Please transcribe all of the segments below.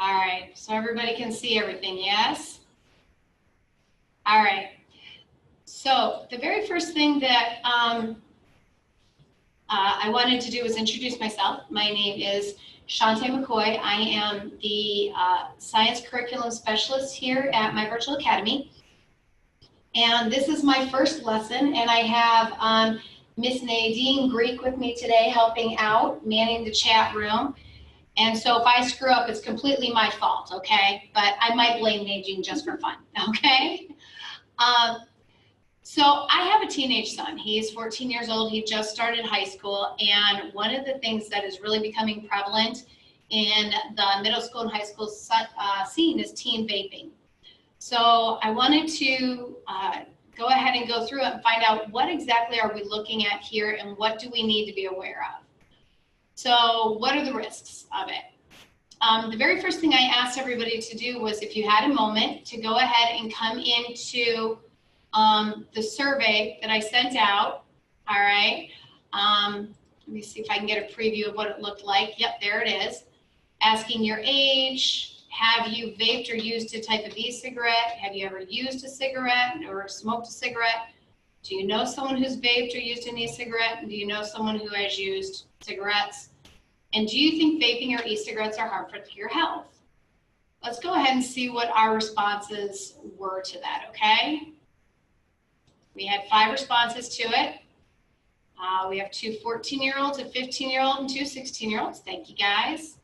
All right, so everybody can see everything, yes? All right, so the very first thing that I wanted to do was introduce myself. My name is McCoy. I am the Science Curriculum Specialist here at MyVirtualAcademy. And this is my first lesson, and I have Miss Nadine Greek with me today helping out, manning the chat room. And so if I screw up, it's completely my fault, okay? But I might blame Nadine just for fun, okay? So I have a teenage son. He's 14 years old. He just started high school. And one of the things that is really becoming prevalent in the middle school and high school scene is teen vaping. So I wanted to go ahead and go through it and find out what exactly are we looking at here and what do we need to be aware of. So what are the risks of it? The very first thing I asked everybody to do was, if you had a moment, to go ahead and come into the survey that I sent out. All right. Let me see if I can get a preview of what it looked like. Yep, there it is. Asking your age. Have you vaped or used a type of e-cigarette? Have you ever used a cigarette or smoked a cigarette? Do you know someone who's vaped or used an e-cigarette? Do you know someone who has used cigarettes? And do you think vaping or e-cigarettes are harmful to your health? Let's go ahead and see what our responses were to that, okay? We had 5 responses to it. We have 2 14-year-olds, a 15-year-old, and 2 16-year-olds. Thank you, guys.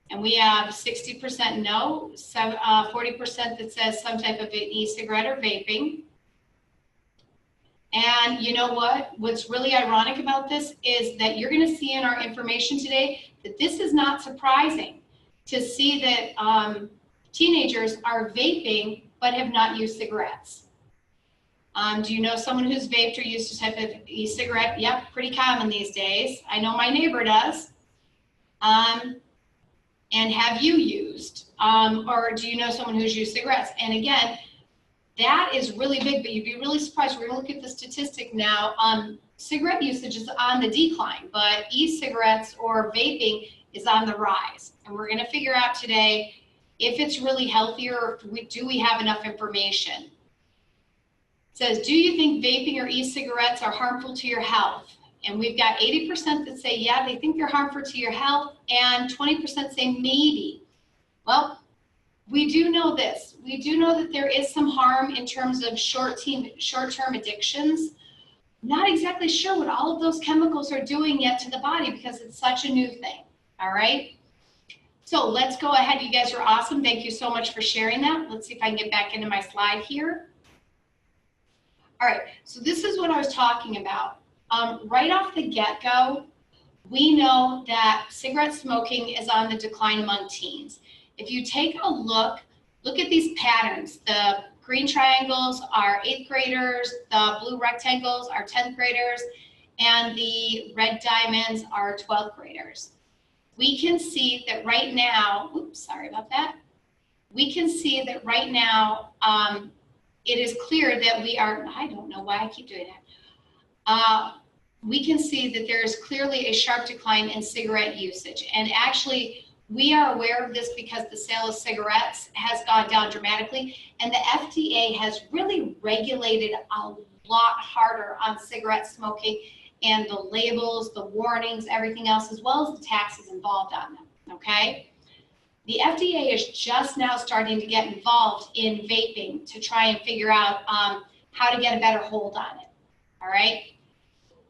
And we have 60% no, 40% that says some type of an e-cigarette or vaping. And you know what? What's really ironic about this is that you're going to see in our information today that this is not surprising to see that teenagers are vaping but have not used cigarettes. Do you know someone who's vaped or used a type of e-cigarette? Yep, pretty common these days. I know my neighbor does. And have you used, or do you know someone who's used cigarettes? And again, that is really big, but you'd be really surprised. We're gonna look at the statistic now. Cigarette usage is on the decline, but e-cigarettes or vaping is on the rise. And we're gonna figure out today if it's really healthier, or do we have enough information. It says, do you think vaping or e-cigarettes are harmful to your health? And we've got 80% that say, yeah, they think they're harmful to your health, and 20% say maybe. Well, we do know this. We do know that there is some harm in terms of short-term addictions. Not exactly sure what all of those chemicals are doing yet to the body because it's such a new thing, all right? So let's go ahead. You guys are awesome. Thank you so much for sharing that. Let's see if I can get back into my slide here. All right, so this is what I was talking about. Right off the get-go, we know that cigarette smoking is on the decline among teens. If you take a look at these patterns. The green triangles are 8th graders, the blue rectangles are 10th graders, and the red diamonds are 12th graders. We can see that right now, oops, sorry about that. We can see that right now, it is clear that we are, I don't know why I keep doing that. We can see that there is clearly a sharp decline in cigarette usage. And actually, we are aware of this because the sale of cigarettes has gone down dramatically. And the FDA has really regulated a lot harder on cigarette smoking and the labels, the warnings, everything else, as well as the taxes involved on them, okay? The FDA is just now starting to get involved in vaping to try and figure out how to get a better hold on it, all right?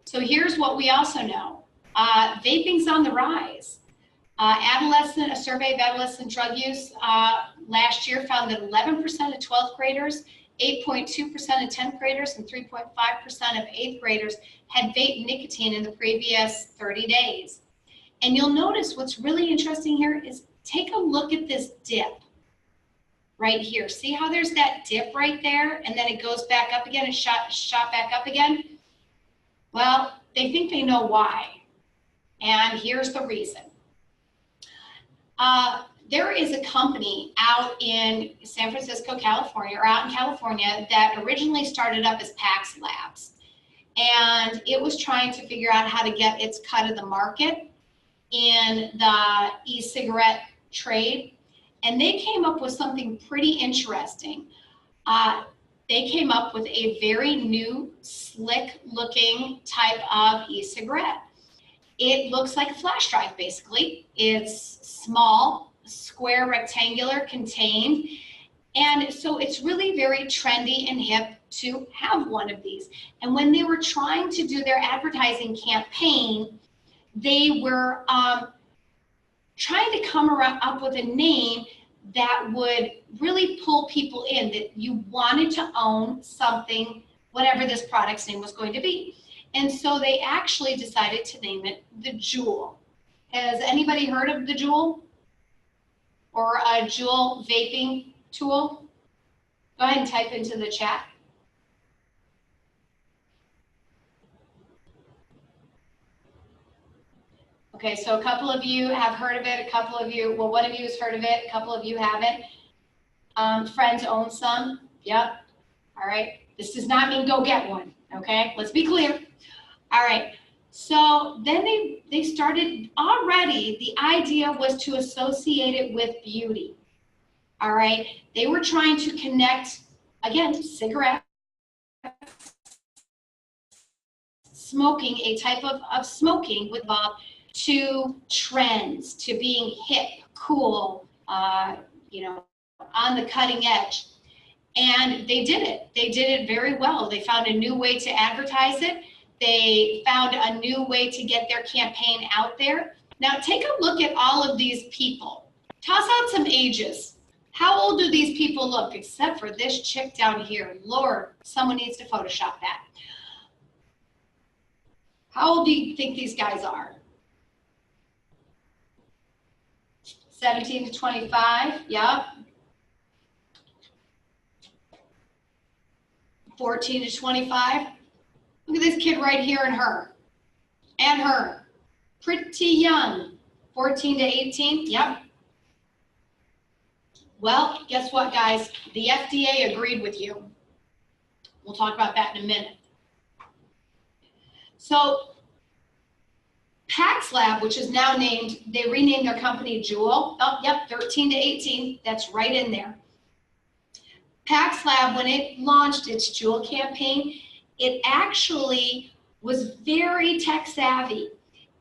So here's what we also know. Vaping's on the rise. A survey of adolescent drug use last year found that 11% of 12th graders, 8.2% of 10th graders, and 3.5% of 8th graders had vaped nicotine in the previous 30 days. And you'll notice what's really interesting here is take a look at this dip right here. See how there's that dip right there, and then it goes back up again and shot back up again? Well, they think they know why, and here's the reason. There is a company out in San Francisco, California, or out in California, that originally started up as Pax Labs. And it was trying to figure out how to get its cut of the market in the e-cigarette trade, and they came up with something pretty interesting. They came up with a very new, slick-looking type of e-cigarette. It looks like a flash drive, basically. It's small, square, rectangular, contained, and so it's really very trendy and hip to have one of these. And when they were trying to do their advertising campaign, they were trying to come up with a name that would really pull people in, that you wanted to own something, whatever this product's name was going to be. And so they actually decided to name it the Joule. Has anybody heard of the Joule? Or a Joule vaping tool? Go ahead and type into the chat. Okay, so a couple of you have heard of it, a couple of you, well, one of you has heard of it, a couple of you haven't. Friends own some, yep. All right, this does not mean go get one, okay? Let's be clear. All right, so then they started, already the idea was to associate it with beauty. All right, they were trying to connect, again, cigarettes, smoking, a type of smoking with to trends, to being hip, cool, you know, on the cutting edge. And they did it. They did it very well. They found a new way to advertise it. They found a new way to get their campaign out there. Now take a look at all of these people. Toss out some ages. How old do these people look, except for this chick down here? Lord, someone needs to Photoshop that. How old do you think these guys are? 17 to 25, yep. 14 to 25. Look at this kid right here and her. And her. Pretty young. 14 to 18, yep. Well, guess what, guys? The FDA agreed with you. We'll talk about that in a minute. So, Pax Lab, which is now named, they renamed their company Joule. Oh, yep, 13 to 18. That's right in there. Pax Lab, when it launched its Joule campaign, it actually was very tech savvy.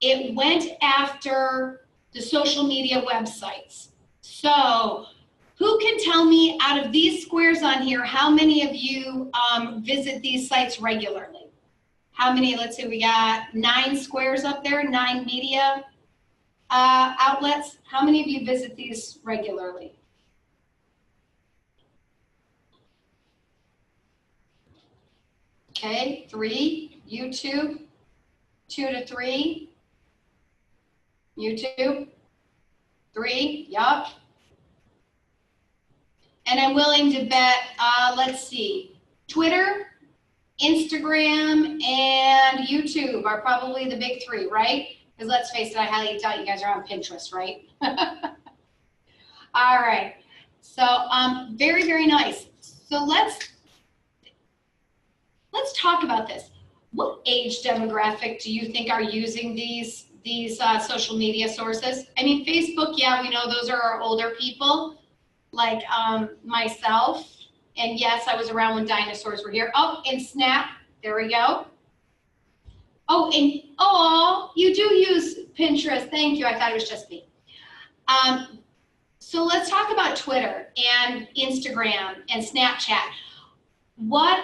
It went after the social media websites. So, who can tell me out of these squares on here, how many of you visit these sites regularly? How many? Let's see, we got 9 squares up there, 9 media outlets. How many of you visit these regularly? Okay, 3, YouTube, 2 to 3, YouTube, 3, yup. And I'm willing to bet, let's see, Twitter, Instagram, and YouTube are probably the big 3, right? Because let's face it, I highly doubt you guys are on Pinterest, right? All right, so very, very nice. So let's talk about this. What age demographic do you think are using these social media sources? I mean, Facebook, yeah, we know those are our older people, like myself. And yes, I was around when dinosaurs were here. Oh, and Snap, there we go. Oh, and oh, you do use Pinterest. Thank you. I thought it was just me. So let's talk about Twitter and Instagram and Snapchat. What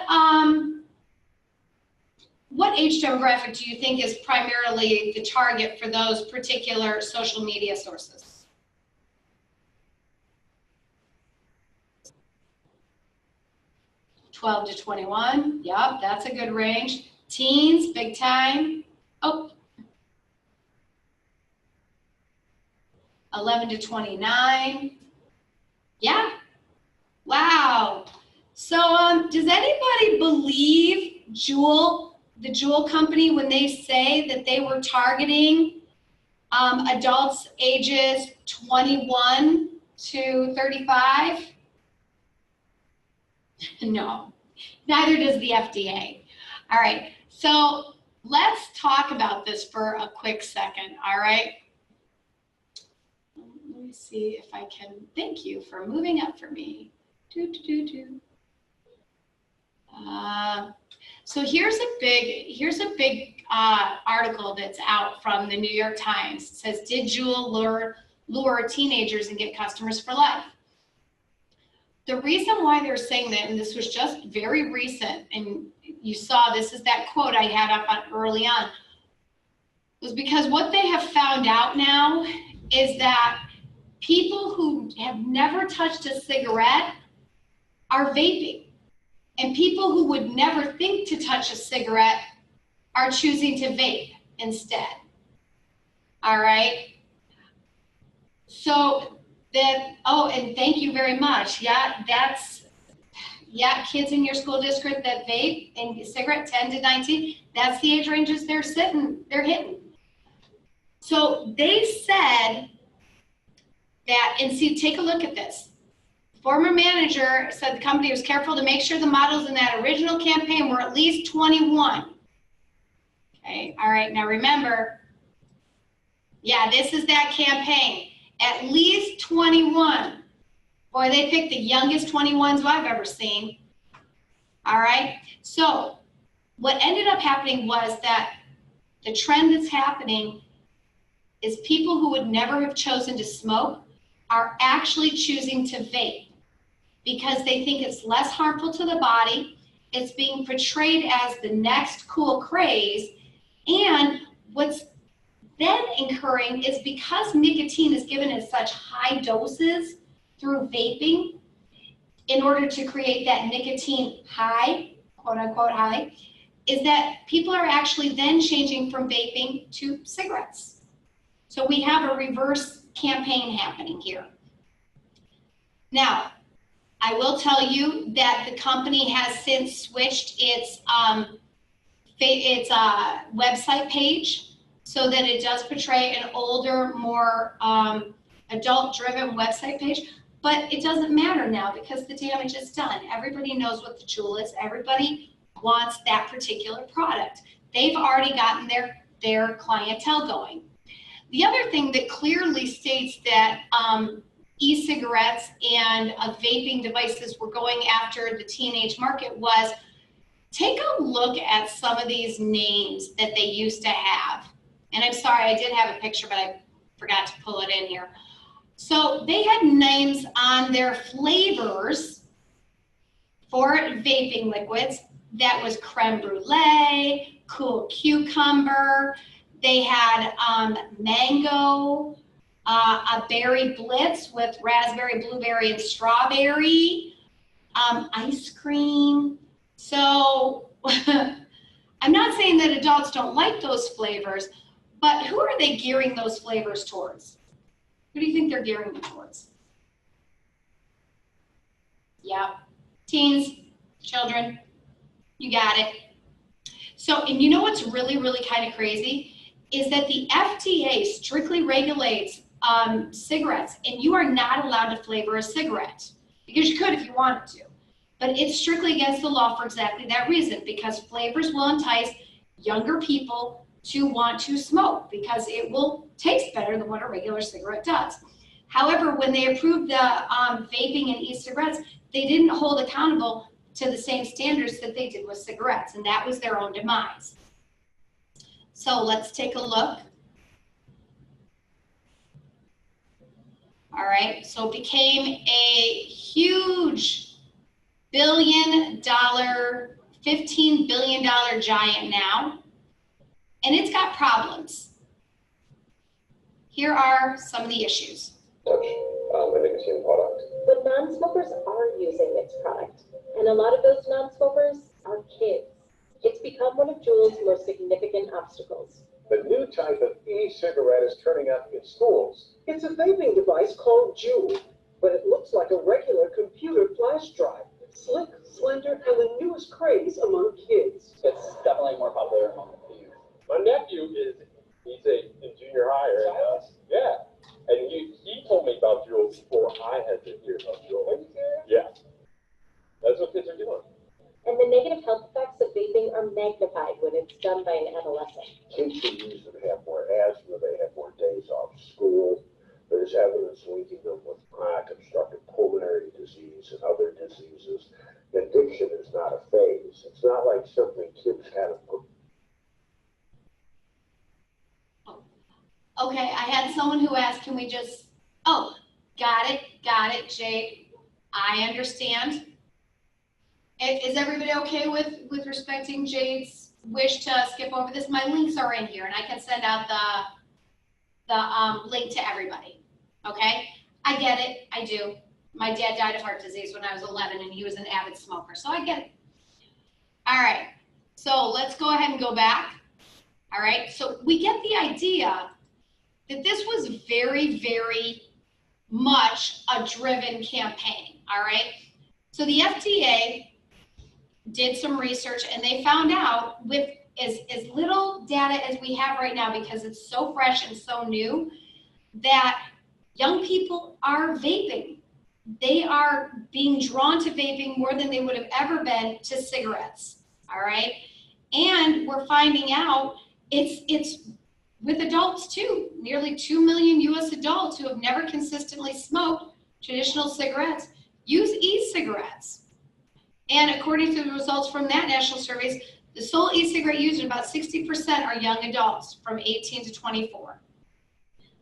age demographic do you think is primarily the target for those particular social media sources? $12 to 21, yep, that's a good range. Teens, big time. Oh, 11 to 29, yeah, wow. So does anybody believe Joule, the Joule company, when they say that they were targeting adults ages 21 to 35? No, neither does the FDA. All right, so let's talk about this for a quick second, all right? Let me see if I can, thank you for moving up for me. So here's a big article that's out from the New York Times. It says, did Joule lure teenagers and get customers for life? The reason why they're saying that, and this was just very recent, and you saw this is that quote I had up on early on, was because what they have found out now is that people who have never touched a cigarette are vaping. And people who would never think to touch a cigarette are choosing to vape instead. All right. So that, oh, and thank you very much. Yeah, kids in your school district that vape and cigarette 10 to 19, that's the age ranges they're hitting. So they said that, and see, take a look at this. Former manager said the company was careful to make sure the models in that original campaign were at least 21. Okay, all right, now remember, yeah, this is that campaign, at least 21. Boy, they picked the youngest 21s I've ever seen. All right, so what ended up happening was that the trend that's happening is people who would never have chosen to smoke are actually choosing to vape, because they think it's less harmful to the body, it's being portrayed as the next cool craze, and what's then occurring is because nicotine is given in such high doses through vaping, in order to create that nicotine high, quote unquote high, is that people are actually then changing from vaping to cigarettes. So we have a reverse campaign happening here. Now, I will tell you that the company has since switched its website page so that it does portray an older, more adult-driven website page. But it doesn't matter now because the damage is done. Everybody knows what the Joule is. Everybody wants that particular product. They've already gotten their clientele going. The other thing that clearly states that e-cigarettes and vaping devices were going after the teenage market was, take a look at some of these names that they used to have. And I'm sorry, I did have a picture, but I forgot to pull it in here. So they had names on their flavors for vaping liquids. That was creme brulee, cool cucumber. They had mango, a berry blitz with raspberry, blueberry, and strawberry, ice cream. So I'm not saying that adults don't like those flavors, but who are they gearing those flavors towards? Who do you think they're gearing them towards? Yeah, teens, children, you got it. So, and you know what's really, really kind of crazy is that the FDA strictly regulates cigarettes, and you are not allowed to flavor a cigarette, because you could if you wanted to, but it's strictly against the law for exactly that reason, because flavors will entice younger people to want to smoke because it will taste better than what a regular cigarette does. However, when they approved the vaping and e-cigarettes, they didn't hold accountable to the same standards that they did with cigarettes, and that was their own demise. So let's take a look. All right, so it became a huge $15 billion giant now, and it's got problems. Here are some of the issues. The nicotine product. But non-smokers are using its product, and a lot of those non-smokers are kids. It's become one of Joule's most significant obstacles. The new type of e-cigarette is turning up in schools. It's a vaping device called Joule, but it looks like a regular computer flash drive. Slick, slender, and the newest craze among kids. It's definitely more popular among the youth. My nephew he's in junior high right now. Yeah. And he told me about Joule before I had to hear about Joule. Are you serious? Yeah. That's what kids are doing. And the negative health effects of vaping are magnified when it's done by an adolescent. Kids who use it have more asthma, they have more days off school, There's evidence linking them with chronic obstructive pulmonary disease and other diseases. Addiction is not a phase. It's not like something kids kind of put. Okay, I had someone who asked, can we just, oh, got it, Jade. I understand. Is everybody okay with respecting Jade's wish to skip over this? My links are in here, and I can send out the link to everybody, okay? I get it, I do. My dad died of heart disease when I was 11, and he was an avid smoker, so I get it. All right, so let's go ahead and go back. All right, so we get the idea that this was very, very much a driven campaign, all right? So the FDA did some research, and they found out with as little data as we have right now, because it's so fresh and so new, that young people are vaping. They are being drawn to vaping more than they would have ever been to cigarettes, all right? And we're finding out it's with adults too. Nearly 2 million US adults who have never consistently smoked traditional cigarettes use e-cigarettes. And according to the results from that national surveys, the sole e-cigarette users, about 60% are young adults from 18 to 24.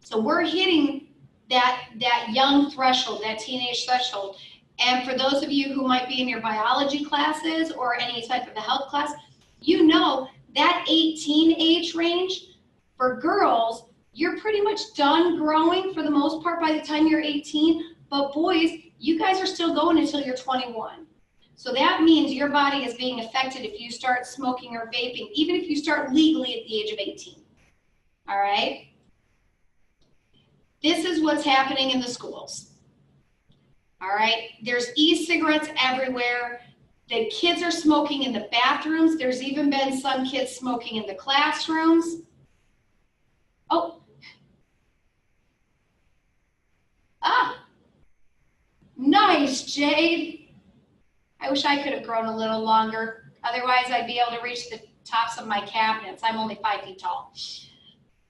So we're hitting that young threshold, that teenage threshold. And for those of you who might be in your biology classes or any type of a health class, you know that 18 age range for girls, you're pretty much done growing for the most part by the time you're 18. But boys, you guys are still going until you're 21. So that means your body is being affected if you start smoking or vaping, even if you start legally at the age of 18. All right? This is what's happening in the schools. All right? There's e-cigarettes everywhere. The kids are smoking in the bathrooms. There's even been some kids smoking in the classrooms. Oh. Ah. Nice, Jade. I wish I could have grown a little longer. Otherwise, I'd be able to reach the tops of my cabinets. I'm only 5 feet tall.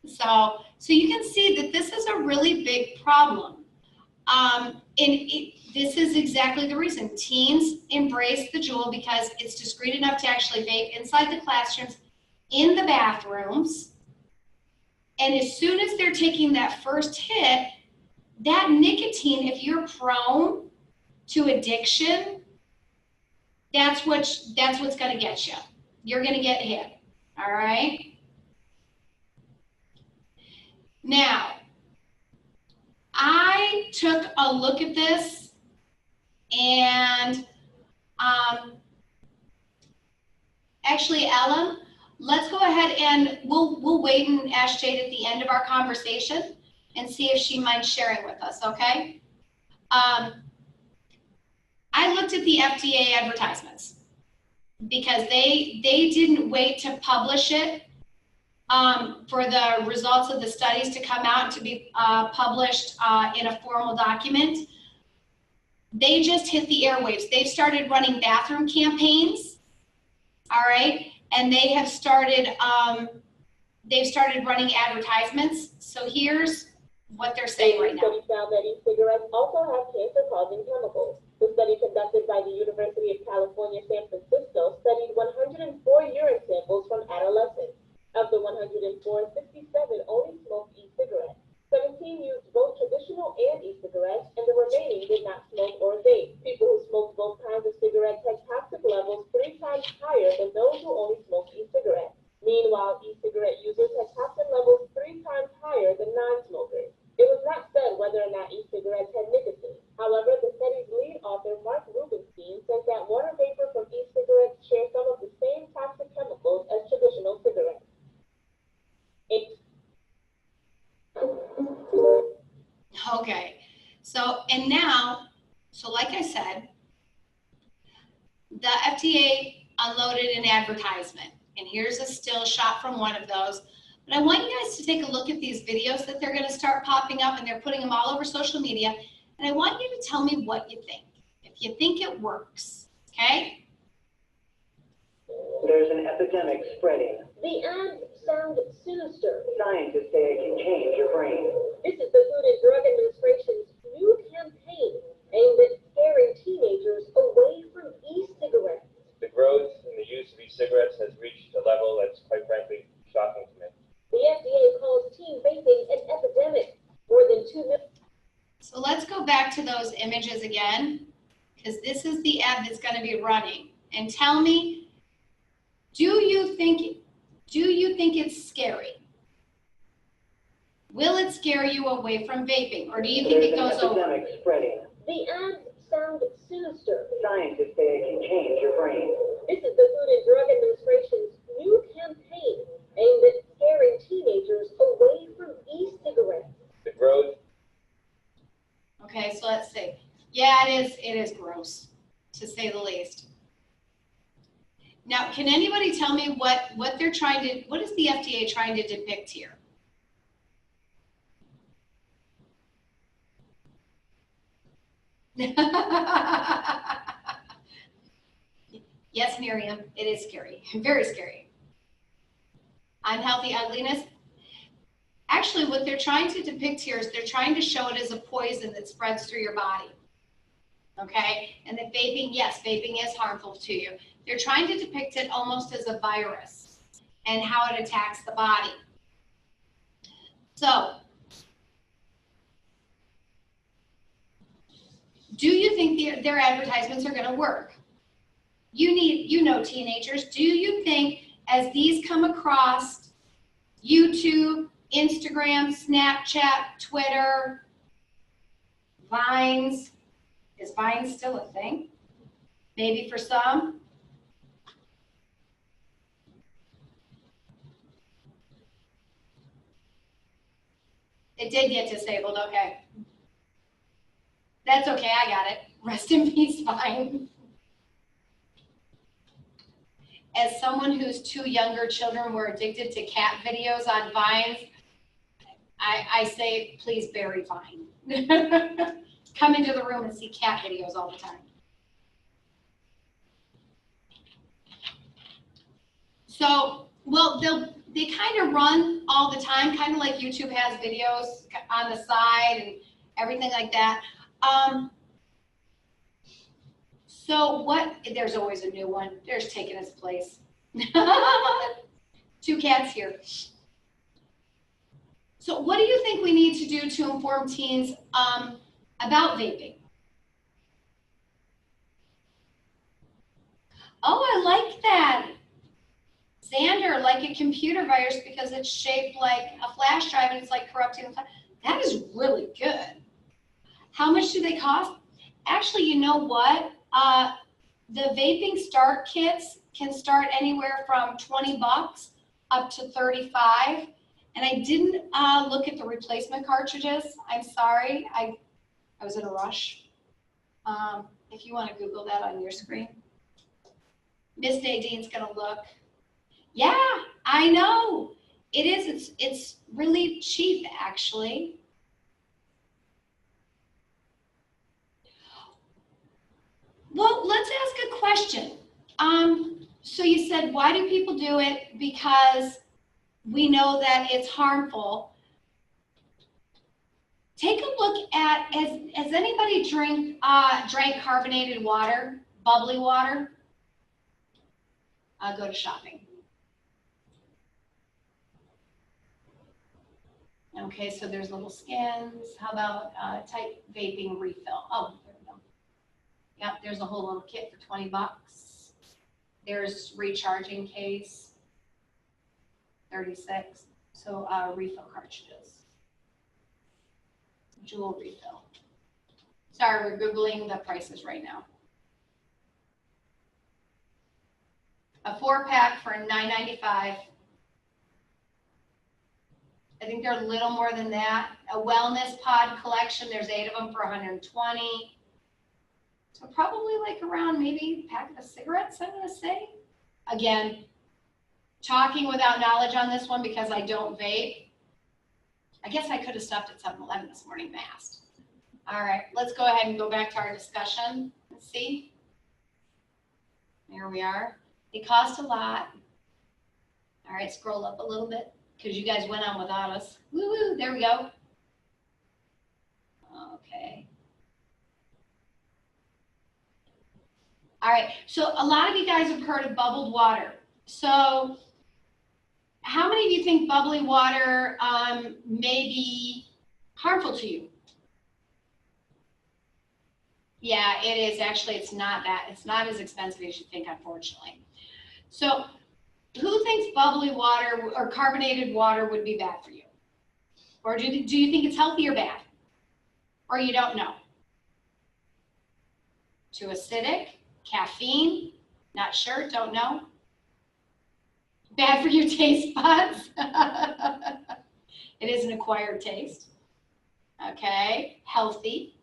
So you can see that this is a really big problem. This is exactly the reason. Teens embrace the Joule because it's discreet enough to actually vape inside the classrooms, in the bathrooms. And as soon as they're taking that first hit, that nicotine, if you're prone to addiction, that's what's going to get you. You're going to get hit, all right? Now, I took a look at this, and actually, Ellen, let's go ahead and we'll wait and ask Jade at the end of our conversation and see if she minds sharing with us, okay? I looked at the FDA advertisements because they didn't wait to publish it for the results of the studies to come out to be published in a formal document. They just hit the airwaves. They've started running bathroom campaigns, all right, and they have started running advertisements. So here's what they're saying right now. The study found that e-cigarettes also have cancer-causing chemicals. The study conducted by the University of California, San Francisco studied 104 urine samples from adolescents. Of the 104, 67 only smoked e-cigarettes. 17 used both traditional and e-cigarettes, and the remaining did not smoke or vape. People who smoked both kinds of cigarettes had toxic levels 3 times higher than those who only smoked e-cigarettes. Meanwhile, e-cigarette users had toxin levels 3 times higher than non-smokers. It was not said whether or not e-cigarettes had nicotine. However, the study's lead author, Mark Rubenstein, says that water vapor from e-cigarettes share some of the same toxic chemicals as traditional cigarettes. Okay, so like I said, the FDA unloaded an advertisement, and here's a still shot from one of those. But I want you guys to take a look at these videos that they're going to start popping up, and they're putting them all over social media. And I want you to tell me what you think, if you think it works, okay? There's an epidemic spreading. The ad sound sinister. Scientists say it can change your brain. This is the Food and Drug Administration's new campaign aimed at scaring teenagers away from e-cigarettes. The growth in the use of e-cigarettes has reached a level that's quite frankly shocking to me. The FDA calls teen vaping an epidemic. More than 2 million. So let's go back to those images again, because this is the ad that's going to be running. And tell me, do you think it's scary? Will it scare you away from vaping, or do you think it goes over? Epidemic spreading. The ads sound sinister. Scientists say it can change your brain. This is the Food and Drug Administration's new campaign aimed at scaring teenagers away from e-cigarettes. The growth. Okay, so let's see. Yeah, it is gross, to say the least. Now, can anybody tell me what they're trying to, what is the FDA trying to depict here? Yes, Miriam, it is scary, very scary. Unhealthy ugliness. Actually, what they're trying to depict here is they're trying to show it as a poison that spreads through your body. Okay, and that vaping, yes, vaping is harmful to you. They're trying to depict it almost as a virus and how it attacks the body. So, do you think their advertisements are going to work? You know, teenagers, do you think as these come across YouTube, Instagram, Snapchat, Twitter, Vines, is Vine still a thing? Maybe for some. It did get disabled, okay. That's okay, I got it. Rest in peace, Vine. As someone whose 2 younger children were addicted to cat videos on Vines, I say, please bury Vine. Come into the room and see cat videos all the time. So, well, they kind of run all the time, kind of like YouTube has videos on the side and everything like that. So there's always a new one. There's taking its place. 2 cats here. So what do you think we need to do to inform teens about vaping? Oh, I like that. Xander, like a computer virus because it's shaped like a flash drive and it's like corrupting the flash. That is really good. How much do they cost? Actually, you know what? The vaping start kits can start anywhere from 20 bucks up to 35. And I didn't look at the replacement cartridges. I'm sorry, I was in a rush. If you want to Google that on your screen. Miss Nadine's gonna look. Yeah, I know. It is, it's really cheap actually. Well, let's ask a question. So you said, why do people do it? Because we know that it's harmful. Take a look at, has anybody drank carbonated water, bubbly water? Go to shopping. Okay, so there's little skins. How about type vaping refill? Oh, there we go. Yep, there's a whole little kit for 20 bucks. There's recharging case, 36. So refill cartridges. Joule refill. Sorry, we're Googling the prices right now. A 4-pack for $9.95. I think they're a little more than that. A wellness pod collection, there's 8 of them for $120. So probably like around maybe a pack of cigarettes, I'm gonna say. Again, talking without knowledge on this one because I don't vape. I guess I could have stopped at 7-Eleven this morning and asked. All right, let's go ahead and go back to our discussion and see. There we are. They cost a lot. All All right, scroll up a little bit because you guys went on without us. Woo woo, there we go. Okay. All right, so a lot of you guys have heard of bubbled water. So how many of you think bubbly water may be harmful to you? Yeah, it is. Actually, it's not as expensive as you think, unfortunately. So who thinks bubbly water or carbonated water would be bad for you? Or do you think it's healthy or bad? Or you don't know? Too acidic? Caffeine? Not sure, don't know? Bad for your taste buds? It is an acquired taste. Okay, healthy.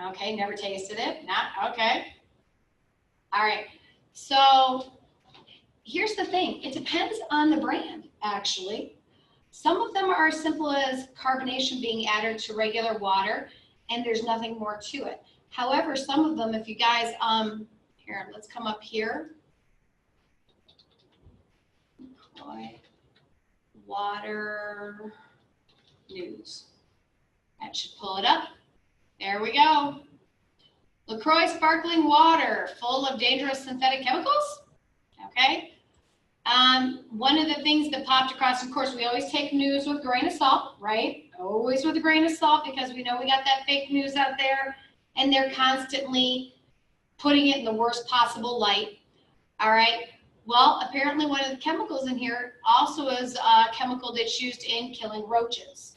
Okay, never tasted it, not, okay. All right, so here's the thing. It depends on the brand, actually. Some of them are as simple as carbonation being added to regular water, and there's nothing more to it. However, some of them, if you guys, here, let's come up here. McCoy water news. That should pull it up. There we go. LaCroix sparkling water full of dangerous synthetic chemicals. Okay. One of the things that popped across, of course, we always take news with a grain of salt, right? Always with a grain of salt, because we know we got that fake news out there and they're constantly putting it in the worst possible light. All right. Well, apparently one of the chemicals in here also is a chemical that's used in killing roaches.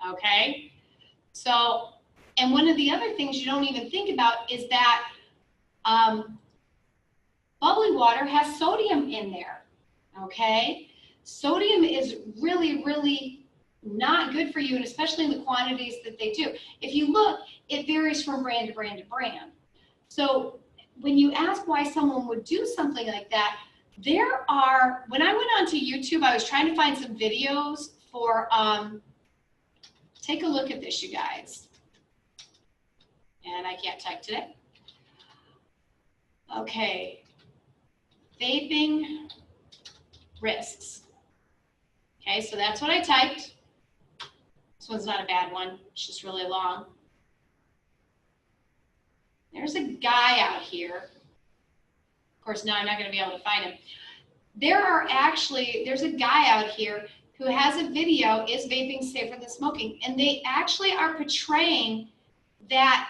Okay. So, and one of the other things you don't even think about is that bubbly water has sodium in there, okay? Sodium is really, really not good for you, and especially in the quantities that they do. If you look, it varies from brand to brand to brand. So when you ask why someone would do something like that, there are, when I went onto YouTube, I was trying to find some videos for, take a look at this, you guys. And I can't type today. Okay, vaping risks. Okay, so that's what I typed. This one's not a bad one, it's just really long. There's a guy out here. Of course, now I'm not gonna be able to find him. There's a guy out here who has a video, is vaping safer than smoking? And they actually are portraying that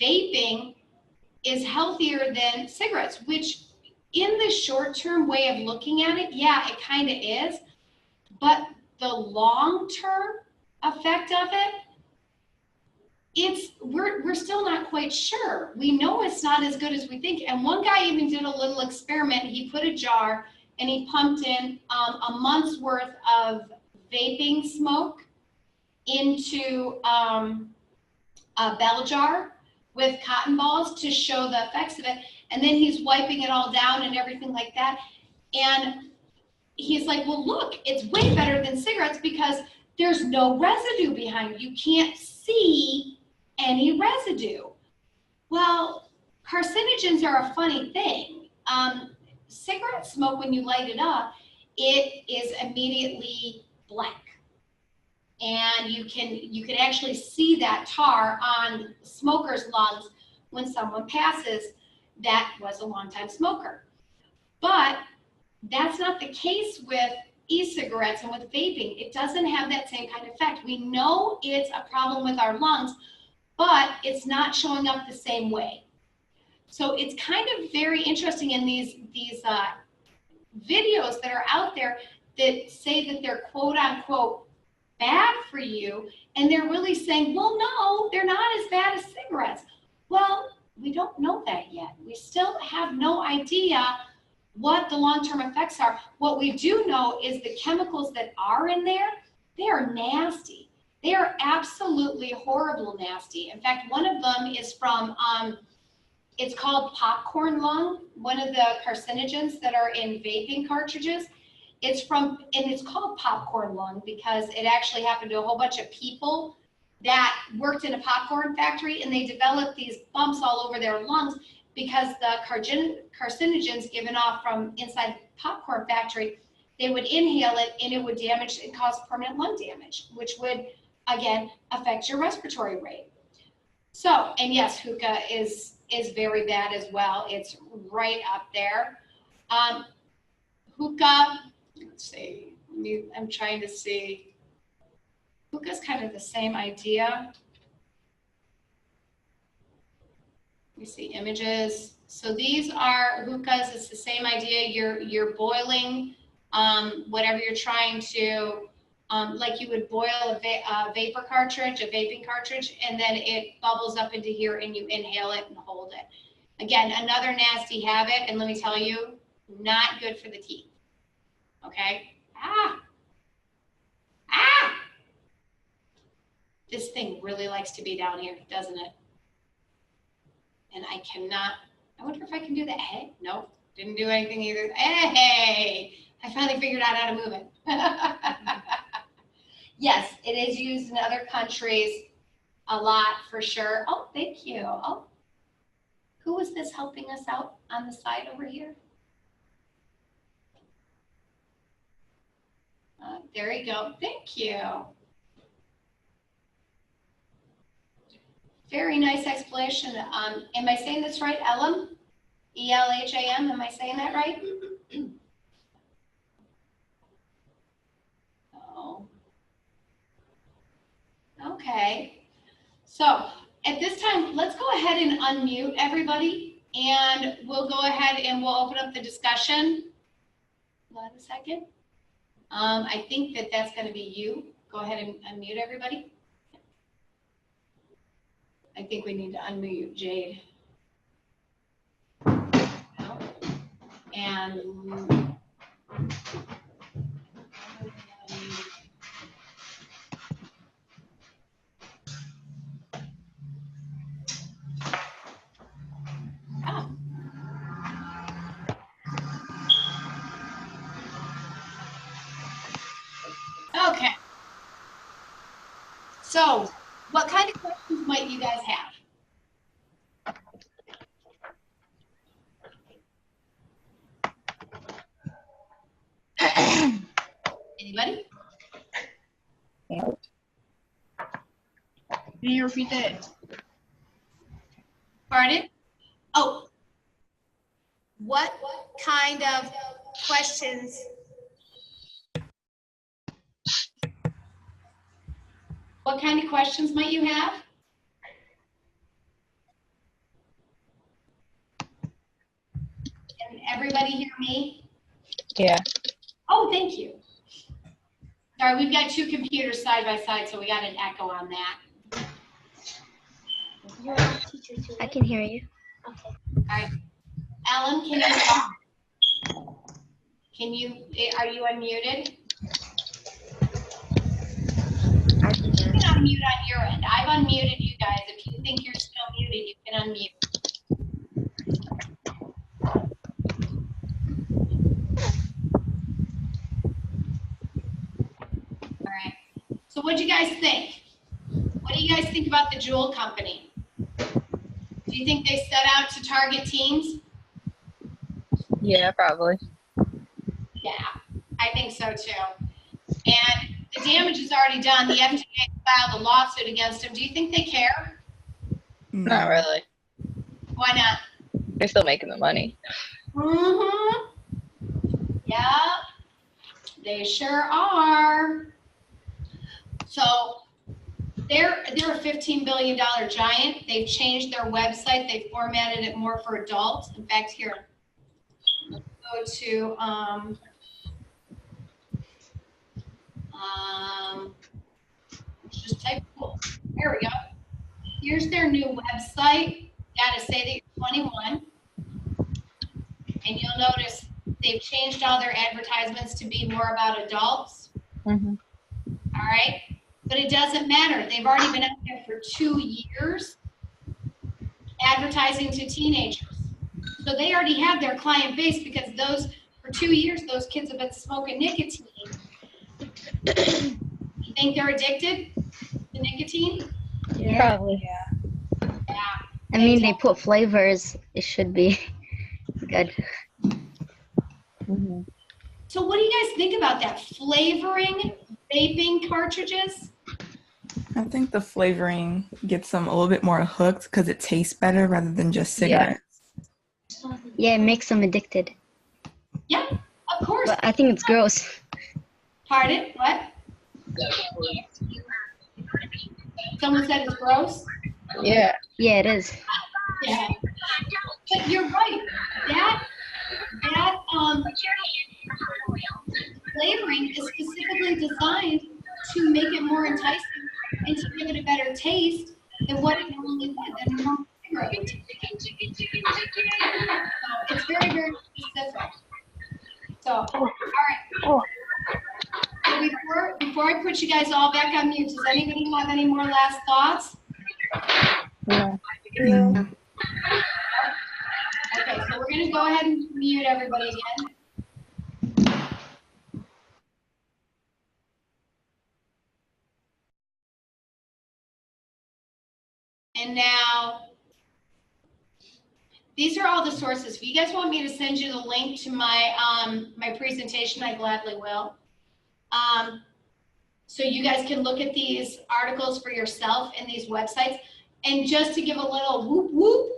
vaping is healthier than cigarettes, which in the short-term way of looking at it, yeah, it kind of is, but the long-term effect of it, we're still not quite sure. We know it's not as good as we think. And one guy even did a little experiment. He put a jar and he pumped in a month's worth of vaping smoke into a bell jar with cotton balls to show the effects of it. And then he's wiping it all down and everything like that. And he's like, well, look, it's way better than cigarettes because there's no residue behind it. You can't see any residue. Well, carcinogens are a funny thing. Cigarette smoke, when you light it up, it is immediately black. And you can actually see that tar on smokers' lungs when someone passes that was a longtime smoker. But that's not the case with e-cigarettes and with vaping. It doesn't have that same kind of effect. We know it's a problem with our lungs, but it's not showing up the same way. So it's kind of very interesting in these videos that are out there that say that they're quote unquote bad for you, and they're really saying, well, no, they're not as bad as cigarettes. Well, we don't know that yet. We still have no idea what the long-term effects are. What we do know is the chemicals that are in there, they are nasty. They are absolutely horrible nasty. In fact, one of them is from, it's called popcorn lung, one of the carcinogens that are in vaping cartridges. It's from, and it's called popcorn lung because it actually happened to a whole bunch of people that worked in a popcorn factory, and they developed these bumps all over their lungs because the carcinogens given off from inside popcorn factory, they would inhale it and it would damage and cause permanent lung damage, which would, again, affect your respiratory rate. So, and yes, hookah is very bad as well. It's right up there. Hookah, let's see, I'm trying to see. Hookah's kind of the same idea. We see images. So these are hookahs. It's the same idea. You're boiling whatever you're trying to, like you would boil a vapor cartridge, a vaping cartridge, and then it bubbles up into here and you inhale it and hold it. Again, another nasty habit, and let me tell you, not good for the teeth. Okay? This thing really likes to be down here, doesn't it? And I cannot, I wonder if I can do that. Hey, nope, didn't do anything either. Hey, I finally figured out how to move it. Yes, it is used in other countries a lot for sure. Oh, thank you. Oh, who was this helping us out on the side over here? There you go. Thank you. Very nice explanation. Am I saying this right? Elam? E-L-H-A-M? Am I saying that right? Oh. Okay. So at this time, let's go ahead and unmute everybody, and we'll go ahead and we'll open up the discussion. Hold on a second. I think that that's going to be you. Go ahead and unmute everybody. I think we need to unmute Jade. And okay. So, what kind of questions might you guys have? Anybody? Can you repeat that? Pardon? Oh, what kind of questions? What kind of questions might you have? Can everybody hear me? Yeah. Oh, thank you. Sorry, we've got two computers side by side, so we got an echo on that. I can hear you. Okay. All right. Ellen, can you talk? Are you unmuted? You can unmute on your end. I've unmuted you guys. If you think you're still muted, you can unmute. All right. So what do you guys think? What do you guys think about the Joule company? Do you think they set out to target teens? Yeah, probably. Yeah, I think so too. And the damage is already done. The FDA filed a lawsuit against them. Do you think they care? Not really. Why not? They're still making the money. Mm-hmm. Yeah, they sure are. So they're a $15 billion giant. They've changed their website. They formatted it more for adults. In fact, here, let's go to just type Joule. There we go. Here's their new website. Got to say that you're 21. And you'll notice they've changed all their advertisements to be more about adults. Mm-hmm. All right. But it doesn't matter. They've already been out there for 2 years advertising to teenagers. So they already have their client base because for 2 years, those kids have been smoking nicotine. You think they're addicted to nicotine? Yeah. Probably. Yeah. I mean, they put flavors. It should be good. So what do you guys think about that? Flavoring vaping cartridges? I think the flavoring gets them a little bit more hooked because it tastes better rather than just cigarettes. Yeah, it makes them addicted. Yeah, of course. But I think it's gross. Pardon? What? Someone said it's gross? Yeah. Yeah, it is. Yeah. But you're right. That flavoring is specifically designed to make it more enticing and to give it a better taste than what it normally than normal cigarette would taste. So it's very, very specific. So, all right. So before I put you guys all back on mute, does anybody have any more last thoughts? No. No. Okay, so we're going to go ahead and mute everybody again. And now, these are all the sources. If you guys want me to send you the link to my my presentation, I gladly will. So you guys can look at these articles for yourself and these websites. And just to give a little whoop, whoop,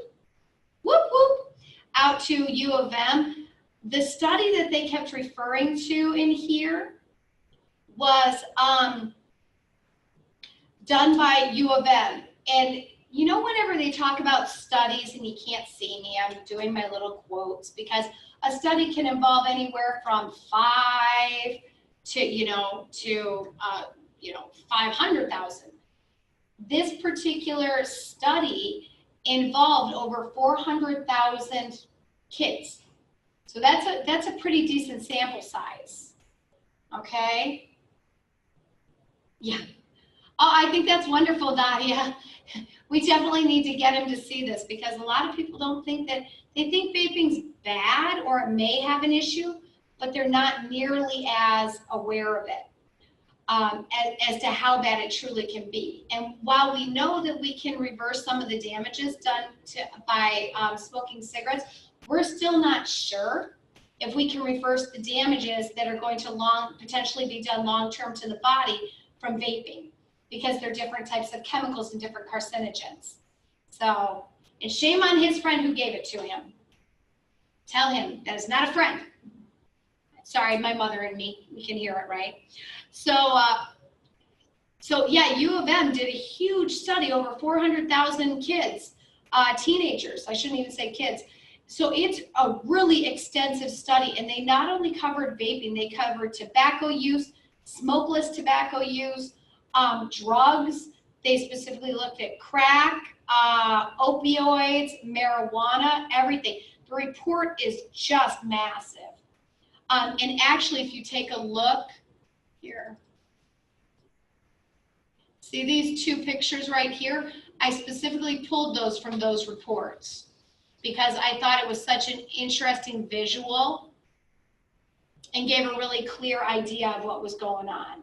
whoop, whoop out to U of M, the study that they kept referring to in here was done by U of M. And you know, whenever they talk about studies, and you can't see me, I'm doing my little quotes, because a study can involve anywhere from 5 to 500,000. This particular study involved over 400,000 kids. So that's a pretty decent sample size. Okay? Yeah. Oh, I think that's wonderful, Nadia. We definitely need to get him to see this, because a lot of people don't think that, they think vaping's bad or it may have an issue, but they're not nearly as aware of it as to how bad it truly can be. And while we know that we can reverse some of the damages done by smoking cigarettes, we're still not sure if we can reverse the damages that are going to potentially be done long-term to the body from vaping, because they're different types of chemicals and different carcinogens. So, and shame on his friend who gave it to him. Tell him that is not a friend. Sorry, my mother and me, we can hear it, right? So, so yeah, U of M did a huge study, over 400,000 kids, teenagers, I shouldn't even say kids. So it's a really extensive study, and they not only covered vaping, they covered tobacco use, smokeless tobacco use, drugs. They specifically looked at crack, opioids, marijuana, everything. The report is just massive. And actually, if you take a look here, see these two pictures right here? I specifically pulled those from those reports because I thought it was such an interesting visual and gave a really clear idea of what was going on.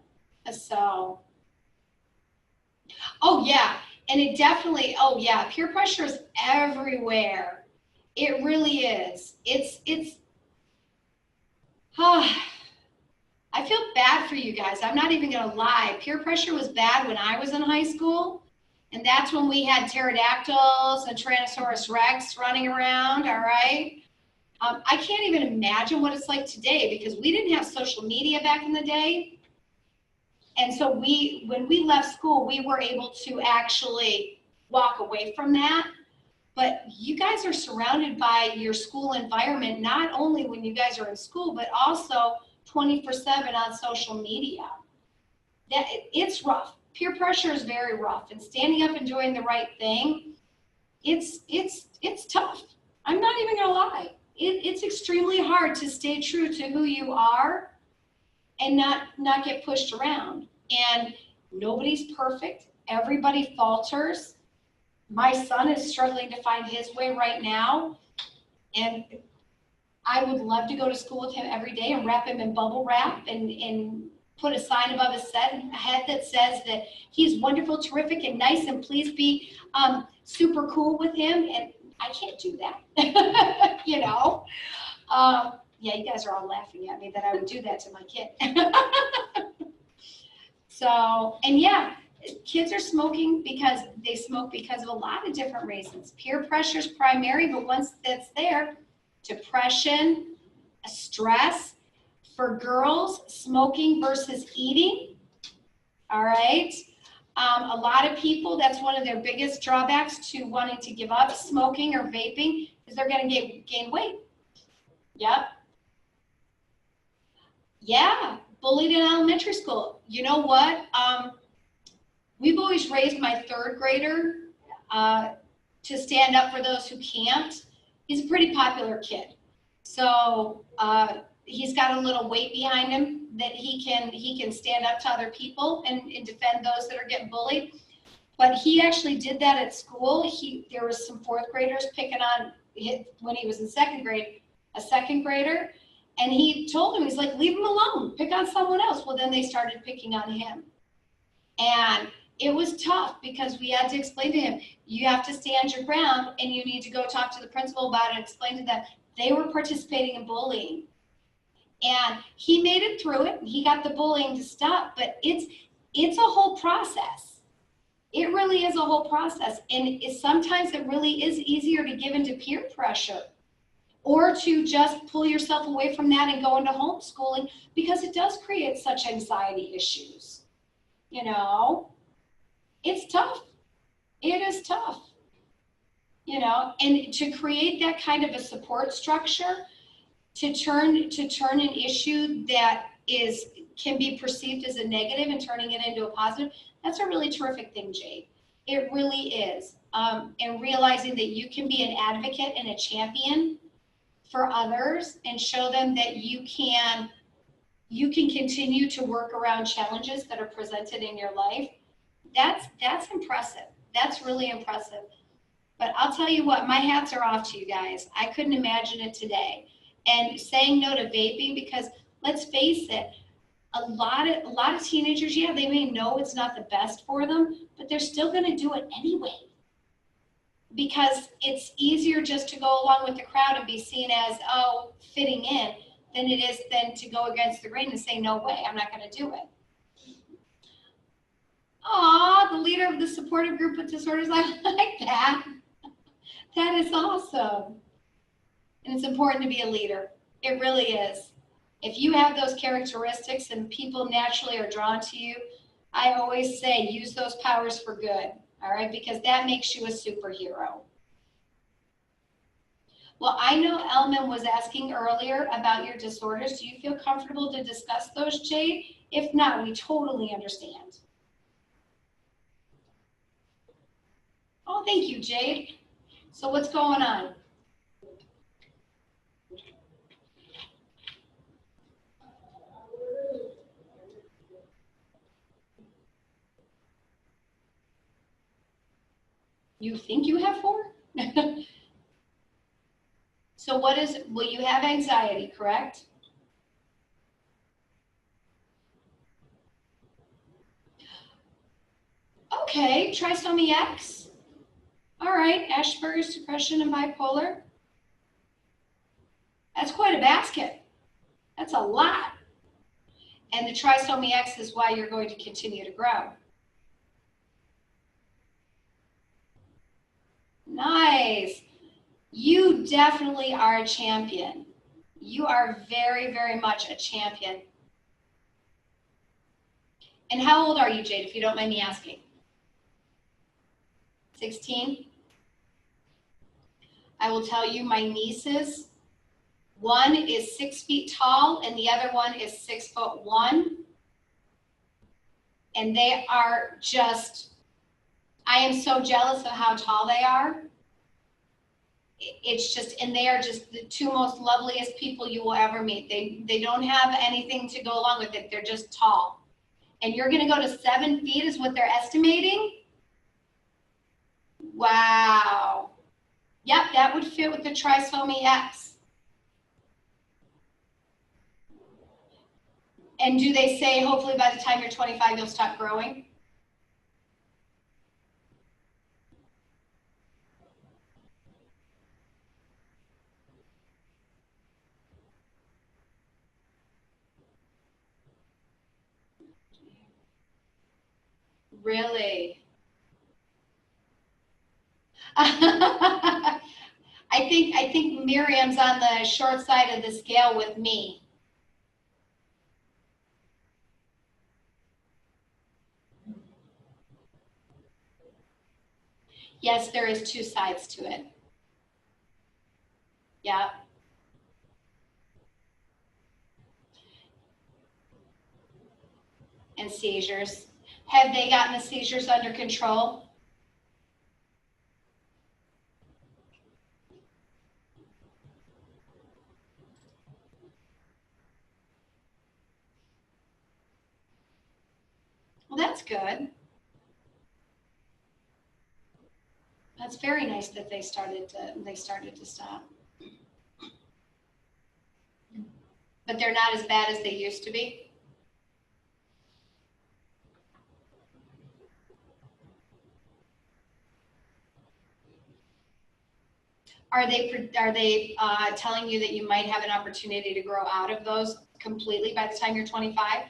So, oh yeah, and it definitely, oh yeah, peer pressure is everywhere. It really is. It's, I feel bad for you guys. I'm not even gonna lie. Peer pressure was bad when I was in high school. And that's when we had pterodactyls and Tyrannosaurus Rex running around, all right? I can't even imagine what it's like today, because we didn't have social media back in the day. And so when we left school, we were able to actually walk away from that. But you guys are surrounded by your school environment, not only when you guys are in school, but also 24/7 on social media. It's rough. Peer pressure is very rough, and standing up and doing the right thing, it's tough. I'm not even gonna lie. It's extremely hard to stay true to who you are and not get pushed around. And nobody's perfect. Everybody falters. My son is struggling to find his way right now, and I would love to go to school with him every day and wrap him in bubble wrap and put a sign above his head that says that he's wonderful, terrific, and nice, and please be super cool with him. And I can't do that, you know? Yeah, you guys are all laughing at me that I would do that to my kid. So, and yeah, kids are smoking because they smoke because of a lot of different reasons. Peer pressure is primary, but once that's there, depression, stress. For girls, smoking versus eating. All right. A lot of people, that's one of their biggest drawbacks to wanting to give up smoking or vaping is they're going to gain weight. Yep. Yeah, bullied in elementary school. You know what? We've always raised my third grader to stand up for those who can't. He's a pretty popular kid. So he's got a little weight behind him that he can stand up to other people and defend those that are getting bullied. But he actually did that at school. There was some fourth graders picking on him when he was in second grade, a second grader. And he told him, he's like, leave him alone, pick on someone else. Well, then they started picking on him. And it was tough because we had to explain to him, you have to stand your ground and you need to go talk to the principal about it and explain to them they were participating in bullying. And he made it through it. He got the bullying to stop, but it's a whole process. It really is a whole process. And sometimes it really is easier to give into peer pressure or to just pull yourself away from that and go into homeschooling because it does create such anxiety issues. You know, it's tough. It is tough. You know, and to create that kind of a support structure to turn an issue that can be perceived as a negative and turning it into a positive, that's a really terrific thing, Jade. It really is. And realizing that you can be an advocate and a champion for others and show them that you can continue to work around challenges that are presented in your life. That's impressive. That's really impressive. But I'll tell you what, my hats are off to you guys. I couldn't imagine it today. And saying no to vaping, because let's face it, a lot of teenagers, yeah, they may know it's not the best for them, but they're still going to do it anyway. Because it's easier just to go along with the crowd and be seen as, oh, fitting in, than it is then to go against the grain and say, no way, I'm not going to do it. Aw, the leader of the supportive group with disorders, I like that. That is awesome. And it's important to be a leader. It really is. If you have those characteristics and people naturally are drawn to you, I always say use those powers for good, all right? Because that makes you a superhero. Well, I know Elman was asking earlier about your disorders. Do you feel comfortable to discuss those, Jade? If not, we totally understand. Oh, thank you, Jade. So what's going on? You think you have 4? So well, you have anxiety, correct? Okay, trisomy X. All right, Asperger's, depression, and bipolar. That's quite a basket. That's a lot. And the trisomy X is why you're going to continue to grow. Nice. You definitely are a champion. You are very, very much a champion. And how old are you, Jade, if you don't mind me asking? 16? I will tell you my nieces, one is 6 feet tall and the other one is 6'1". And they are just, I am so jealous of how tall they are. It's just, and they are just the 2 most loveliest people you will ever meet. They don't have anything to go along with it. They're just tall. And you're going to go to 7 feet is what they're estimating? Wow. Yep, that would fit with the trisomy X. And do they say hopefully by the time you're 25 you'll stop growing? Really? I think Miriam's on the short side of the scale with me. Yes, there is two sides to it. Yeah. And seizures. Have they gotten the seizures under control? Well, that's good. That's very nice that they started to stop. But they're not as bad as they used to be. Are they telling you that you might have an opportunity to grow out of those completely by the time you're 25?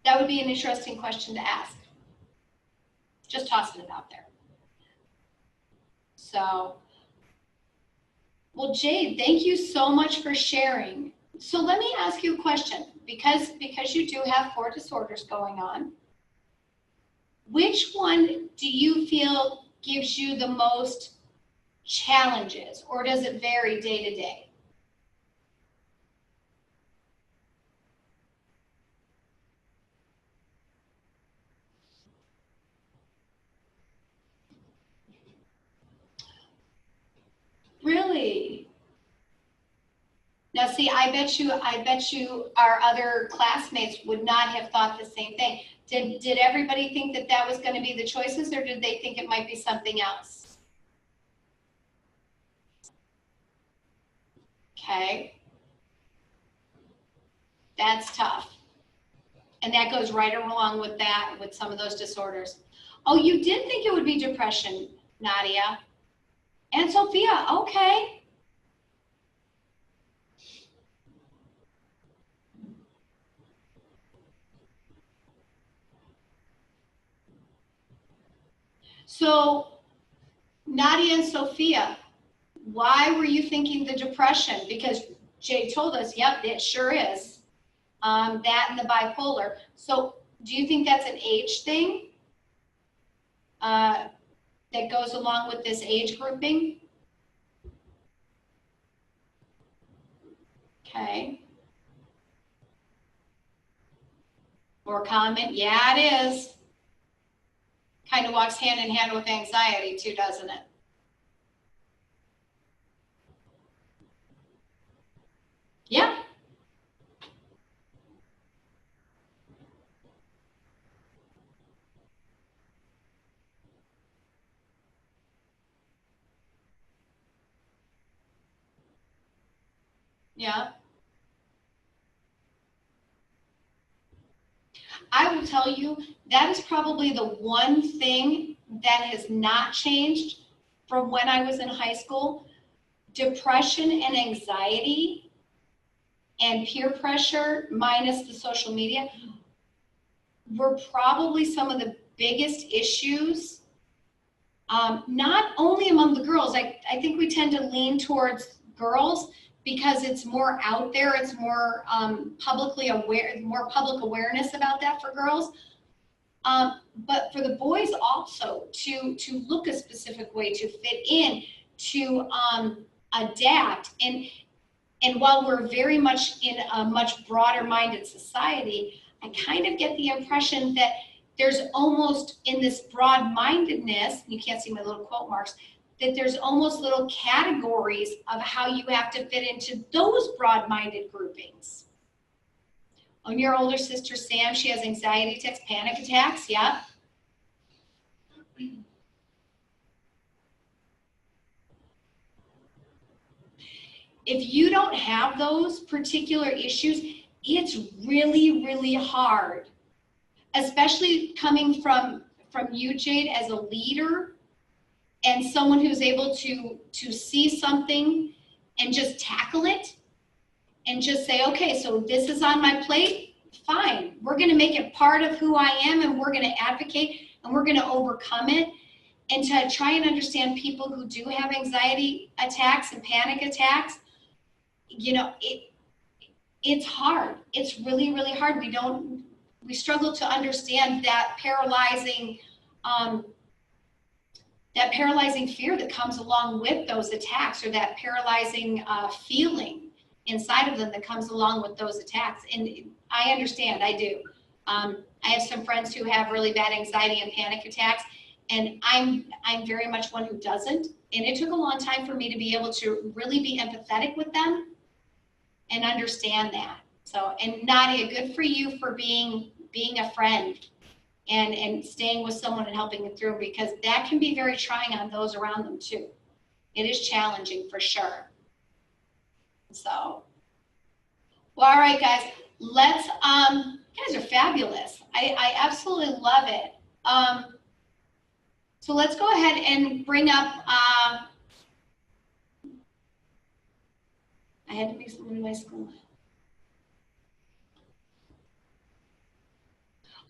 That would be an interesting question to ask. Just tossing it out there. So, well, Jade, thank you so much for sharing. So let me ask you a question, because you do have 4 disorders going on. Which one do you feel gives you the most challenges, or does it vary day to day? Really? Now, see, I bet you our other classmates would not have thought the same thing. Did everybody think that that was going to be the choices, or did they think it might be something else? Okay. That's tough. And that goes right along with that, with some of those disorders. Oh, you did think it would be depression, Nadia. And Sophia, okay. So, Nadia and Sophia, why were you thinking the depression? Because Jay told us, yep, it sure is. That and the bipolar. So, do you think that's an age thing that goes along with this age grouping? Okay. More comment? Yeah, it is. Kind of walks hand in hand with anxiety too, doesn't it? Yeah. Yeah. I will tell you, that is probably the one thing that has not changed from when I was in high school. Depression and anxiety and peer pressure, minus the social media, were probably some of the biggest issues, not only among the girls. I think we tend to lean towards girls because it's more out there, it's more publicly aware, more public awareness about that for girls. But for the boys also, to look a specific way, to fit in, to adapt. And while we're very much in a much broader minded society, I kind of get the impression that there's almost, in this broad mindedness, you can't see my little quote marks, that there's almost little categories of how you have to fit into those broad-minded groupings. On your older sister, Sam, she has anxiety attacks, panic attacks, yeah. If you don't have those particular issues, it's really, really hard, especially coming from you, Jade, as a leader, and someone who's able to see something and just tackle it and just say, okay, so this is on my plate, fine. We're gonna make it part of who I am, and we're gonna advocate, and we're gonna overcome it. And to try and understand people who do have anxiety attacks and panic attacks, you know, it's hard. It's really, really hard. We struggle to understand that paralyzing fear that comes along with those attacks, or that paralyzing feeling inside of them that comes along with those attacks. And I understand, I do. I have some friends who have really bad anxiety and panic attacks, and I'm very much one who doesn't. And it took a long time for me to be able to really be empathetic with them and understand that. So, and Nadia, good for you for being a friend and staying with someone and helping them through, because that can be very trying on those around them too. It is challenging for sure. So, well, all right, guys, let's, you guys are fabulous. I absolutely love it. So let's go ahead and bring up, I had to make someone in my school.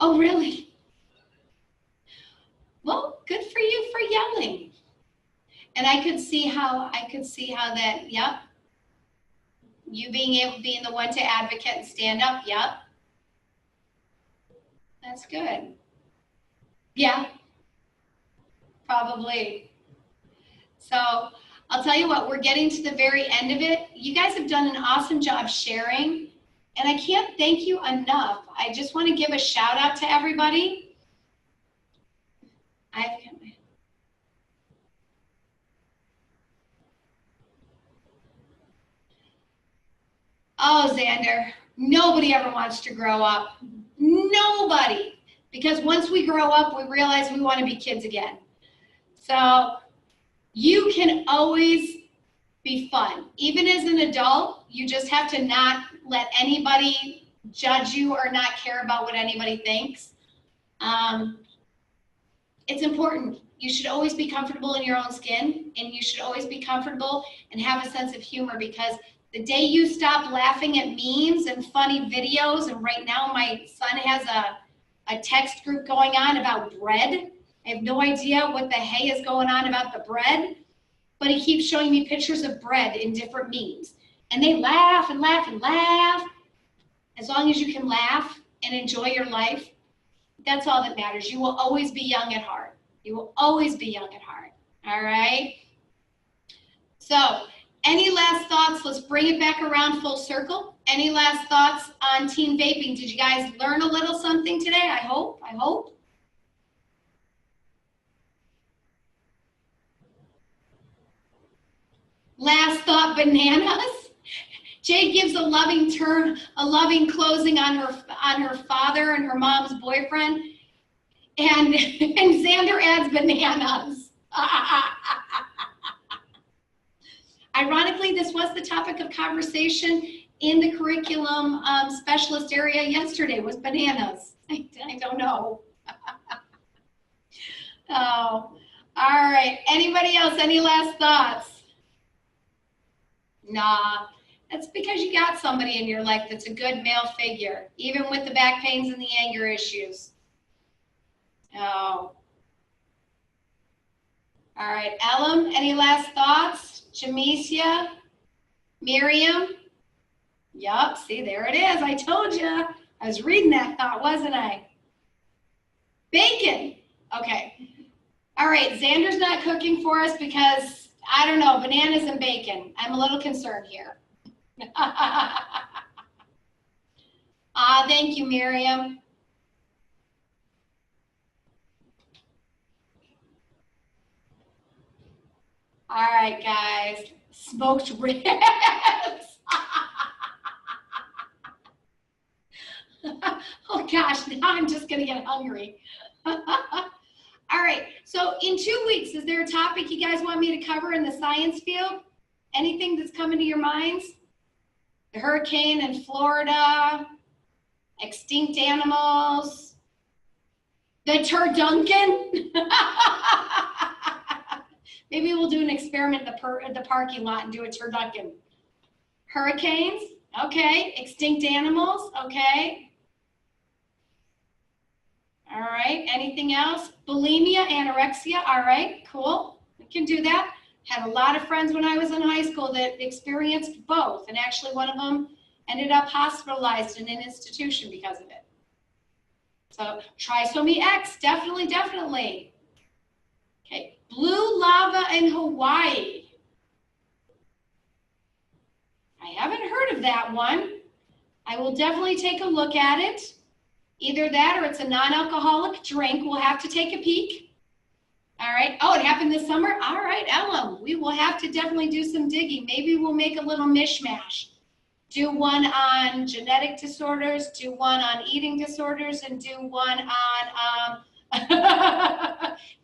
Oh, really? Well, good for you for yelling. And I could see how that, yep. You being the one to advocate and stand up, yep. That's good. Yeah, probably. So I'll tell you what, we're getting to the very end of it. You guys have done an awesome job sharing, and I can't thank you enough. I just want to give a shout out to everybody. Oh, Xander, nobody ever wants to grow up. Nobody. Because once we grow up, we realize we want to be kids again. So you can always be fun. Even as an adult, you just have to not let anybody judge you or not care about what anybody thinks. It's important. You should always be comfortable in your own skin, and you should always be comfortable and have a sense of humor, because the day you stop laughing at memes and funny videos, and right now my son has a text group going on about bread. I have no idea what the hey is going on about the bread, but he keeps showing me pictures of bread in different memes. And they laugh and laugh and laugh. As long as you can laugh and enjoy your life, that's all that matters. You will always be young at heart. You will always be young at heart, all right? So, any last thoughts? Let's bring it back around full circle. Any last thoughts on teen vaping? Did you guys learn a little something today? I hope. Last thought, bananas. Jade gives a loving closing on her father and her mom's boyfriend, and Xander adds bananas. Ironically, this was the topic of conversation in the curriculum specialist area yesterday, was bananas. I don't know. Oh, all right. Anybody else? Any last thoughts? Nah, that's because you got somebody in your life that's a good male figure, even with the back pains and the anger issues. Oh. All right, Ellum, any last thoughts? Jamesia? Miriam? Yup, see, there it is. I told you. I was reading that thought, wasn't I? Bacon. Okay. All right, Xander's not cooking for us because, I don't know, bananas and bacon. I'm a little concerned here. Thank you, Miriam. All right, guys. Smoked ribs. Oh gosh, now I'm just gonna get hungry. All right, so in 2 weeks, is there a topic you guys want me to cover in the science field? Anything that's coming to your minds? The hurricane in Florida, extinct animals, the turduncan. Maybe we'll do an experiment at the parking lot and do a turducken. Hurricanes, Okay, extinct animals, okay. All right, anything else? Bulimia, anorexia, all right, cool. We can do that. Had a lot of friends when I was in high school that experienced both, and actually one of them ended up hospitalized in an institution because of it. So trisomy X, definitely, definitely. Okay, blue lava in Hawaii. I haven't heard of that one. I will definitely take a look at it. Either that or it's a non-alcoholic drink. We'll have to take a peek. All right. Oh, it happened this summer? All right, Ellen, we will have to definitely do some digging. Maybe we'll make a little mishmash. Do one on genetic disorders, do one on eating disorders, and do one on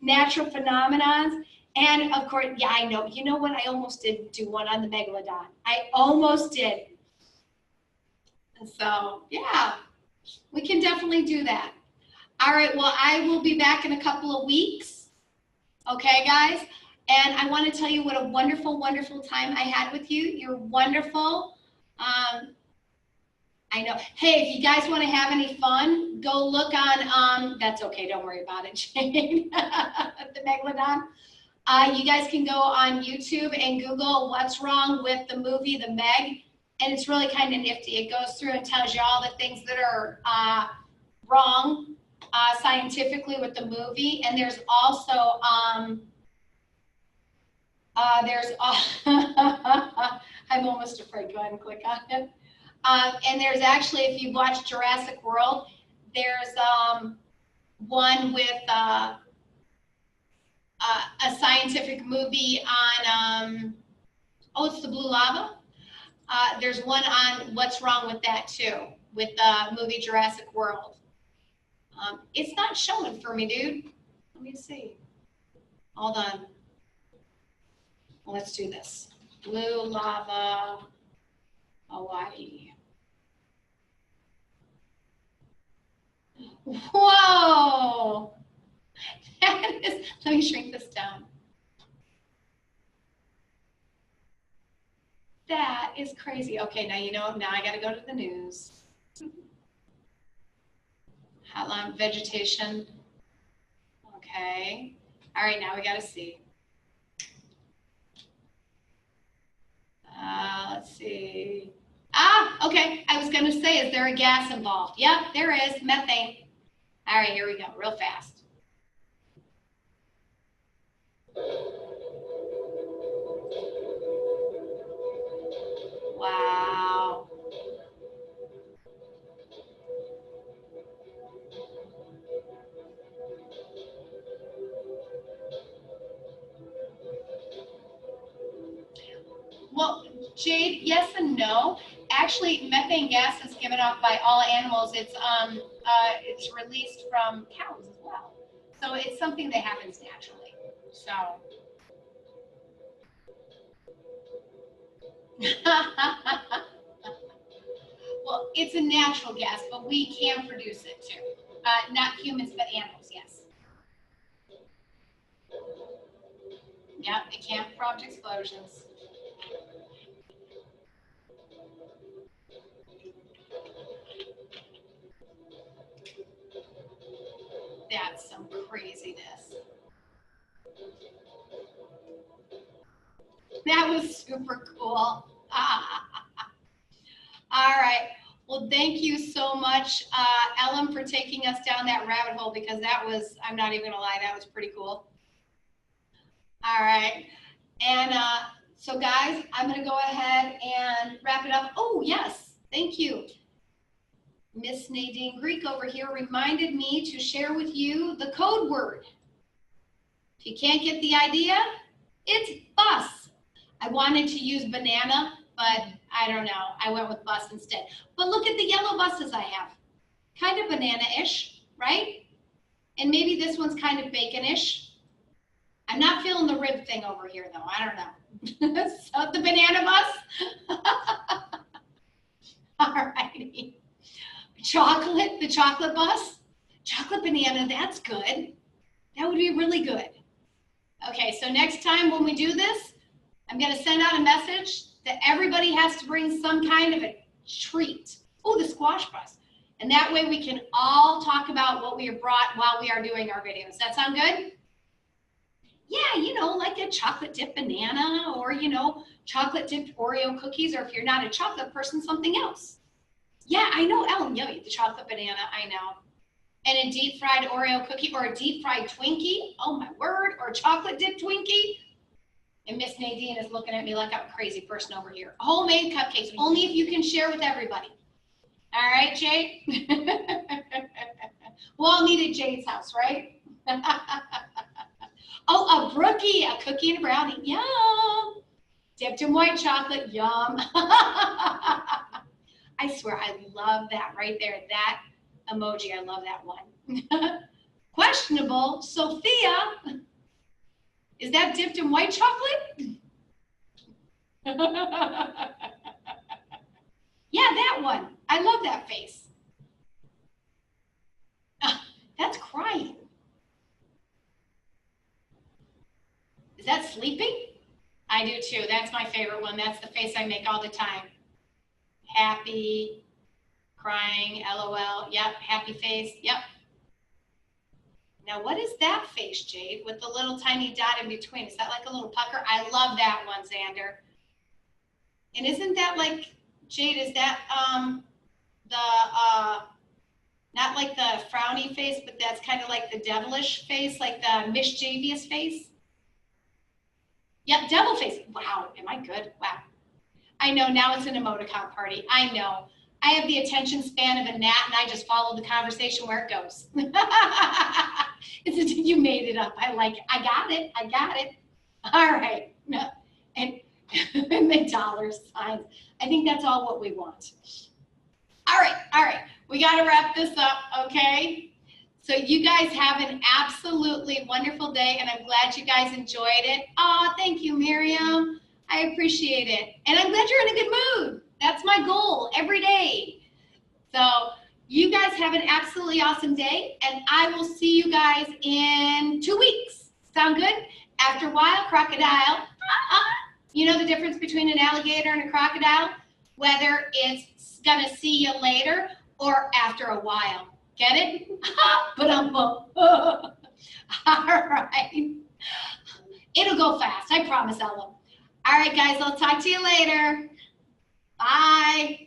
natural phenomenons. And of course, yeah, I know. You know what? I almost did do one on the megalodon. I almost did. So, yeah, we can definitely do that. All right, well, I will be back in a couple of weeks. Okay, guys? And I want to tell you what a wonderful, wonderful time I had with you. You're wonderful. I know. Hey, if you guys want to have any fun, go look on, that's okay, don't worry about it, Jane, the megalodon. You guys can go on YouTube and Google what's wrong with the movie, The Meg, and it's really kind of nifty. It goes through and tells you all the things that are wrong scientifically with the movie, and there's also, I'm almost afraid, go ahead and click on it. And there's actually, if you watch Jurassic World, there's one with a scientific movie on, oh, it's the blue lava. There's one on what's wrong with that too, with the movie Jurassic World. It's not showing for me, dude. Let me see. Hold on. Let's do this. Blue lava, Hawaii. Whoa! That is, let me shrink this down. That is crazy. Okay, now you know, now I gotta go to the news. How long vegetation? Okay. All right, now we gotta see. Let's see. Ah, okay. I was gonna say, is there a gas involved? Yep, there is, methane. All right, here we go, real fast. Wow. Well, Jade, yes and no. Actually, methane gas is given off by all animals. It's released from cows as well. So it's something that happens naturally. So. Well, it's a natural gas, but we can produce it too. Not humans, but animals, yes. Yep, it can prompt explosions. That's some craziness. That was super cool. All right. Well, thank you so much, Ellen, for taking us down that rabbit hole, because that was, I'm not even gonna lie, that was pretty cool. All right. And so guys, I'm gonna go ahead and wrap it up. Oh, yes, thank you. Miss Nadine Greek over here reminded me to share with you the code word. If you can't get the idea, it's bus. I wanted to use banana, but I don't know. I went with bus instead. But look at the yellow buses I have. Kind of banana-ish, right? And maybe this one's kind of bacon-ish. I'm not feeling the rib thing over here, though. I don't know. So the banana bus. All righty. Chocolate, the chocolate bus. Chocolate banana, that's good. That would be really good. Okay, so next time when we do this, I'm going to send out a message that everybody has to bring some kind of a treat. Oh, the squash bus. And that way we can all talk about what we have brought while we are doing our videos. That sound good? Yeah, you know, like a chocolate dipped banana, or, you know, chocolate dipped Oreo cookies, or if you're not a chocolate person, something else. Yeah, I know, Ellen, yummy, the chocolate banana, I know. And a deep fried Oreo cookie, or a deep fried Twinkie, oh my word, or a chocolate dipped Twinkie. And Miss Nadine is looking at me like I'm a crazy person over here. Homemade cupcakes, only if you can share with everybody. All right, Jade? We'll all meet at Jade's house, right? Oh, a brookie, a cookie and a brownie, yum. Dipped in white chocolate, yum. I swear, I love that right there. That emoji, I love that one. Questionable, Sophia. Is that dipped in white chocolate? Yeah, that one. I love that face. That's crying. Is that sleeping? I do too. That's my favorite one. That's the face I make all the time. Happy, crying, LOL. Yep, happy face. Yep. Now, what is that face, Jade, with the little tiny dot in between? Is that like a little pucker? I love that one, Xander. And isn't that like, Jade, is that not like the frowny face, but that's kind of like the devilish face, like the mischievous face? Yep, devil face. Wow, am I good? Wow. I know, now it's an emoticon party. I know. I have the attention span of a gnat, and I just follow the conversation where it goes. You made it up. I like it. I got it. I got it. All right. And the dollar signs. I think that's all what we want. All right. All right. We got to wrap this up, okay? So you guys have an absolutely wonderful day, and I'm glad you guys enjoyed it. Oh, thank you, Miriam. I appreciate it. And I'm glad you're in a good mood. That's my goal every day. So you guys have an absolutely awesome day, and I will see you guys in 2 weeks. Sound good? After a while, crocodile. You know the difference between an alligator and a crocodile? Whether it's gonna see you later or after a while. Get it? But all right. It'll go fast. I promise, Ellen. All right, guys, I'll talk to you later. Bye.